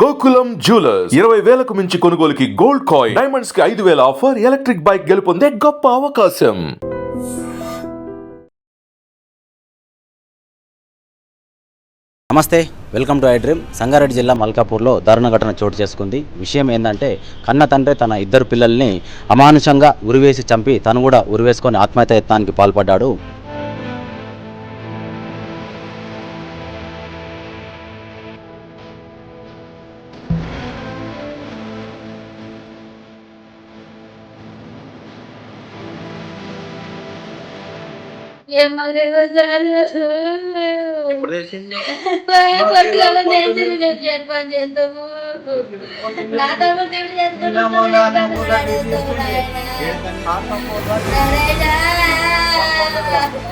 Gokulam jewellers 20,000కు మించి కొనుగోలుకి gold coin, diamonds కి 5,000 ఆఫర్, ఎలక్ట్రిక్ బైక్ గెలుపొందే గొప్ప అవకాశం. నమస్తే, welcome to I dream. Sangareddy జిల్లా మల్కాపూర్లో దారుణ ఘటన చోటు చేసుకుంది. విషయం ఏంటంటే, కన్న తండ్రి తన ఇద్దరు పిల్లల్ని అమానుషంగా ఉరివేసి చంపి తను కూడా ఉరివేసుకొని ఆత్మహత్య యత్నానికి పాల్పడ్డాడు.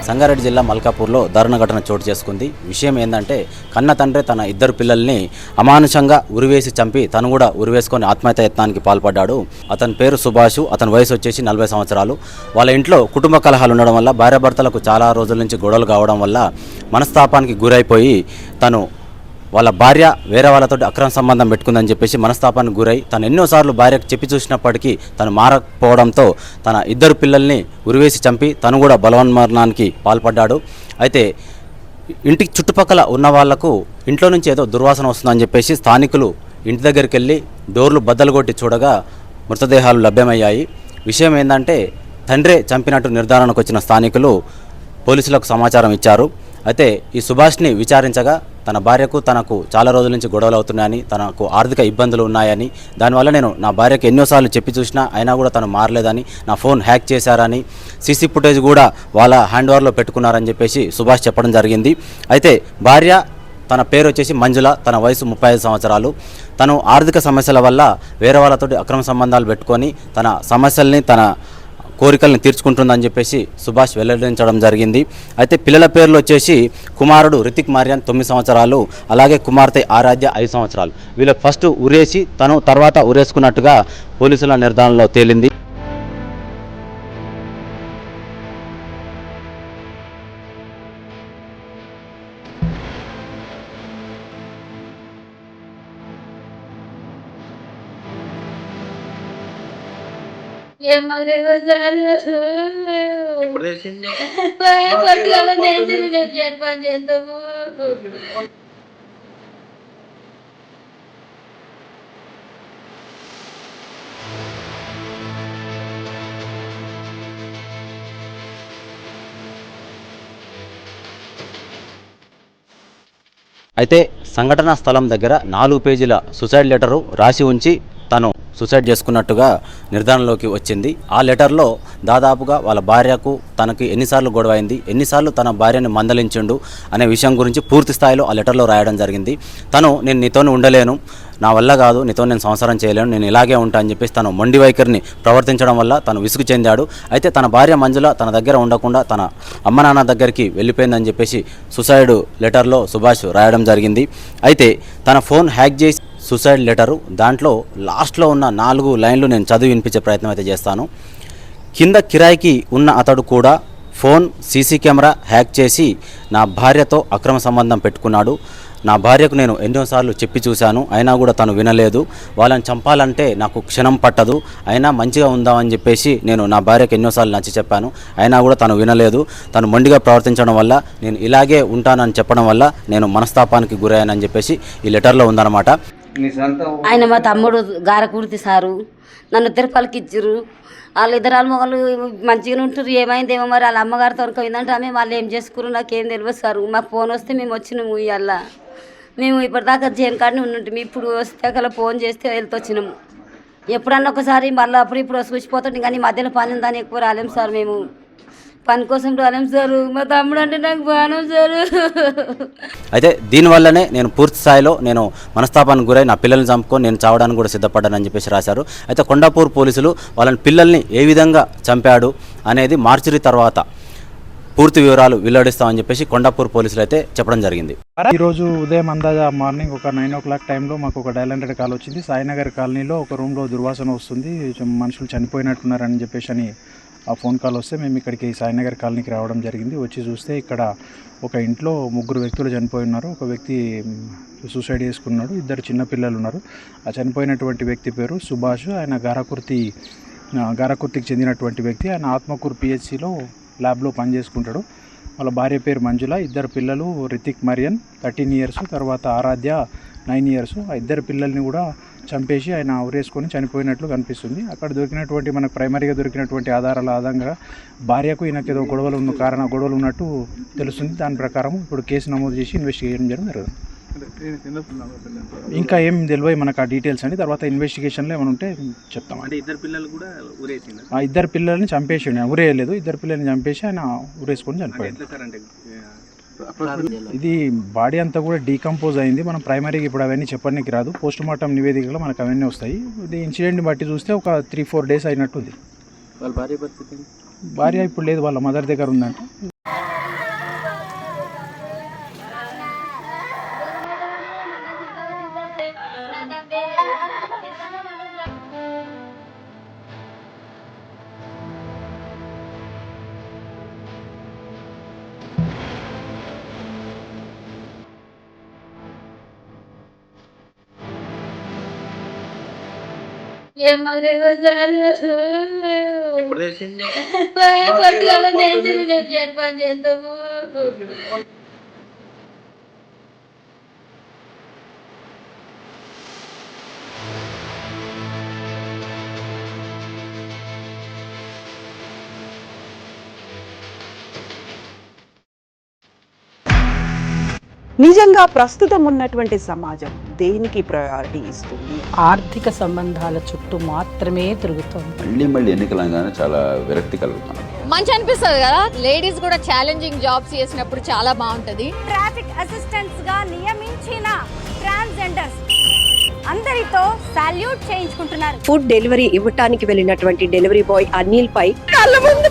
సంగారెడ్డి జిల్లా మల్కాపూర్లో దారుణ ఘటన చోటు చేసుకుంది. విషయం ఏంటంటే, కన్న తండ్రి తన ఇద్దరు పిల్లల్ని అమానుషంగా ఉరివేసి చంపి తను కూడా ఉరివేసుకొని ఆత్మహత్య యత్నానికి పాల్పడ్డాడు. అతని పేరు సుభాష్. అతని వయసు వచ్చేసి 40 సంవత్సరాలు. వాళ్ళ ఇంట్లో కుటుంబ కలహాలు ఉండడం వల్ల, భార్యాభర్తలకు చాలా రోజుల నుంచి గొడవలు కావడం వల్ల మనస్తాపానికి గురైపోయి తను వాళ్ళ భార్య వేరే వాళ్ళతో అక్రమ సంబంధం పెట్టుకుందని చెప్పేసి మనస్తాపానికి గురై తను ఎన్నోసార్లు భార్యకు చెప్పి చూసినప్పటికీ తను మారకపోవడంతో తన ఇద్దరు పిల్లల్ని ఉరివేసి చంపి తను కూడా బలవన్మరణానికి పాల్పడ్డాడు. అయితే ఇంటికి చుట్టుపక్కల ఉన్న వాళ్లకు ఇంట్లో నుంచి ఏదో దుర్వాసన వస్తుందని చెప్పేసి స్థానికులు ఇంటి దగ్గరికి వెళ్ళి డోర్లు బద్దలు కొట్టి చూడగా మృతదేహాలు లభ్యమయ్యాయి. విషయం ఏంటంటే, తండ్రే చంపినట్టు నిర్ధారణకు వచ్చిన స్థానికులు పోలీసులకు సమాచారం ఇచ్చారు. అయితే ఈ సుభాష్ని విచారించగా తన భార్యకు తనకు చాలా రోజుల నుంచి గొడవలు అవుతున్నాయని, తనకు ఆర్థిక ఇబ్బందులు ఉన్నాయని, దానివల్ల నేను నా భార్యకు ఎన్నోసార్లు చెప్పి చూసినా అయినా కూడా తను మారలేదని, నా ఫోన్ హ్యాక్ చేశారని, సీసీ ఫుటేజ్ కూడా వాళ్ళ హ్యాండ్ ఓవర్లో పెట్టుకున్నారని చెప్పేసి సుభాష్ చెప్పడం జరిగింది. అయితే భార్య తన పేరు వచ్చేసి మంజుల, తన వయసు 35 సంవత్సరాలు. తను ఆర్థిక సమస్యల వల్ల వేరే వాళ్ళతోటి అక్రమ సంబంధాలు పెట్టుకొని తన సమస్యల్ని తన కోరికల్ని తీర్చుకుంటుందని చెప్పేసి సుభాష్ వెల్లడించడం జరిగింది. అయితే పిల్లల పేర్లు వచ్చేసి కుమారుడు రితిక్ మార్యాన్ 9 సంవత్సరాలు, అలాగే కుమార్తె ఆరాధ్య 5 సంవత్సరాలు. వీళ్ళు ఫస్ట్ ఉరేసి తను తర్వాత ఉరేసుకున్నట్టుగా పోలీసుల నిర్ధారణలో తేలింది. అయితే సంఘటనా స్థలం దగ్గర 4 పేజీల సూసైడ్ లెటరు రాసి ఉంచి తను సూసైడ్ చేసుకున్నట్టుగా నిర్ధారణలోకి వచ్చింది. ఆ లెటర్లో దాదాపుగా వాళ్ళ భార్యకు తనకి ఎన్నిసార్లు గొడవైంది, ఎన్నిసార్లు తన భార్యని మందలించిండు అనే విషయం గురించి పూర్తి స్థాయిలో ఆ లెటర్లో రాయడం జరిగింది. నేను నీతో ఉండలేను, నా వల్ల కాదు, నీతో నేను సంసారం చేయలేను, నేను ఇలాగే ఉంటా అని చెప్పేసి తను మొండి వైఖరిని ప్రవర్తించడం వల్ల తను విసుగు చెందాడు. అయితే తన భార్య మంజుల తన దగ్గర ఉండకుండా తన అమ్మ నాన్న దగ్గరికి వెళ్ళిపోయిందని చెప్పేసి సూసైడ్ లెటర్లో సుభాష్ రాయడం జరిగింది. అయితే తన ఫోన్ హ్యాక్ చేసి సూసైడ్ లెటరు దాంట్లో లాస్ట్లో ఉన్న 4 లైన్లు నేను చదివి వినిపించే ప్రయత్నం అయితే చేస్తాను. కింద కిరాయికి ఉన్న అతడు కూడా ఫోన్, సీసీ కెమెరా హ్యాక్ చేసి నా భార్యతో అక్రమ సంబంధం పెట్టుకున్నాడు. నా భార్యకు నేను ఎన్నోసార్లు చెప్పి చూశాను, అయినా కూడా తను వినలేదు. వాళ్ళని చంపాలంటే నాకు క్షణం పట్టదు, అయినా మంచిగా ఉందామని చెప్పేసి నేను నా భార్యకు ఎన్నోసార్లు నచ్చి చెప్పాను, అయినా కూడా తను వినలేదు. తను మొండిగా ప్రవర్తించడం వల్ల, నేను ఇలాగే ఉంటానని చెప్పడం వల్ల నేను మనస్తాపానికి గురయ్యానని చెప్పేసి ఈ లెటర్లో ఉందన్నమాట. ఆయన మా తమ్ముడు గారకూర్తి సారు, నన్ను తిరుపతికి ఇచ్చారు. వాళ్ళిద్దరు మొగలు మంచిగా ఉంటారు. ఏమైందేమో మరి వాళ్ళ అమ్మగారు తొరకపోయిందంటే ఆమె వాళ్ళు ఏం చేసుకురు నాకేం తెలియదు సారు. మాకు ఫోన్ వస్తే మేము వచ్చినాము. ఇవాళ మేము ఇప్పటిదాకా జైన్ కాడనే ఉన్నట్టు, ఇప్పుడు వస్తే అక్కడ ఫోన్ చేస్తే వెళ్తొచ్చినాము. ఎప్పుడన్నా ఒకసారి మళ్ళీ ఇప్పుడు చూసిపోతాం, కానీ మధ్యలో పని ఉందని ఎక్కువ రాలేము సార్. మేము పని కోసం రాలేము సారు. మా తమ్ముడు అంటే నాకు బాణం సారు. అయితే దీనివల్లనే నేను పూర్తి స్థాయిలో నేను మనస్తాపానికి గురై నా పిల్లల్ని చంపుకొని నేను చావడానికి కూడా సిద్ధపడ్డానని చెప్పేసి రాశారు. అయితే కొండాపూర్ పోలీసులు వాళ్ళని పిల్లల్ని ఏ విధంగా చంపాడు అనేది మార్చిరి తర్వాత పూర్తి వివరాలు వెల్లడిస్తామని చెప్పేసి కొండాపూర్ పోలీసులు అయితే చెప్పడం జరిగింది. ఈరోజు ఉదయం అందాజా మార్నింగ్ ఒక 9 o'clock టైంలో మాకు ఒక డయల్ 100 కాల్ వచ్చింది. సాయినగర్ కాలనీలో ఒక రూమ్లో దుర్వాసన వస్తుంది, మనుషులు చనిపోయినట్టున్నారని చెప్పేసి అని ఆ ఫోన్ కాల్ వస్తే మేము ఇక్కడికి సాయినగర్ కాలనీకి రావడం జరిగింది. వచ్చి చూస్తే ఇక్కడ ఒక ఇంట్లో 3 వ్యక్తులు చనిపోయి ఉన్నారు. ఒక వ్యక్తి సూసైడ్ చేసుకున్నాడు. 2 చిన్నపిల్లలు ఉన్నారు. ఆ చనిపోయినటువంటి వ్యక్తి పేరు సుభాష్. ఆయన గారాకుర్తికి చెందినటువంటి వ్యక్తి. ఆయన ఆత్మకూరు పిహెచ్సిలో ల్యాబ్లో పనిచేసుకుంటాడు. వాళ్ళ భార్య పేరు మంజుల. 2 పిల్లలు రితిక్ మరియన్ 13 ఇయర్స్, తర్వాత ఆరాధ్య 9 ఇయర్స్. ఆ 2 పిల్లల్ని కూడా చంపేసి ఆయన ఉరేసుకొని చనిపోయినట్లు కనిపిస్తుంది. అక్కడ దొరికినటువంటి మనకు ప్రైమరీగా దొరికినటువంటి ఆధారాల ఆధారంగా భార్యకు ఈయనకి ఏదో గొడవలు ఉన్నట్టు తెలుస్తుంది. దాని ప్రకారం ఇప్పుడు కేసు నమోదు చేసి ఇన్వెస్టిగేషన్ జరుగుతుంది. ఇంకా ఏం తెలియదు మనకు ఆ డీటెయిల్స్ అండి. తర్వాత ఇన్వెస్టిగేషన్లో ఏమైనా ఉంటే చెప్తాం. అంటే 2 పిల్లలు కూడా ఊరేసింది. ఆ 2 పిల్లల్ని చంపేసి ఊరేయలేదు. 2 పిల్లల్ని చంపేసి ఆయన ఊరేసుకొని చనిపోయాడు. ఇది బాడీ అంతా కూడా డీకంపోజ్ అయింది. మనం ప్రైమరీకి ఇప్పుడు అవన్నీ చెప్పడానికి రాదు. పోస్ట్ మార్టం నివేదికలో మనకు అవన్నీ వస్తాయి. ఇది ఇన్సిడెంట్ని బట్టి చూస్తే ఒక 3-4 డేస్ అయినట్టుంది. వాళ్ళ భార్య పరిస్థితి? భార్య ఇప్పుడు లేదు, వాళ్ళ మదర్ దగ్గర ఉందంట. ఎప్పుడు తెలిసింది? నిజంగా ప్రస్తుతం ఉన్నటువంటి సమాజం దేనికి ప్రయారిటీ ఇస్తుంది? ఆర్థిక సంబంధాల చుట్టూ మాత్రమే తిరుగుతోంది. మళ్ళీ ఎన్నికలంగానే చాలా విరక్తి కలుగుతాను. మంచి అనిపిస్తుంది కదా, లేడీస్ కూడా ఛాలెంజింగ్ జాబ్స్ చేసినప్పుడు చాలా బాగుంటది. ట్రాఫిక్ అసిస్టెంట్స్ గా నియమించిన ట్రాన్స్జెండర్స్ అందరితో సాల్యూట్ చేయించుకుంటున్నారు. ఫుడ్ డెలివరీ ఇవ్వటానికి వెళ్ళినటువంటి డెలివరీ బాయ్ అనిల్ పై కళ్ళ ముందు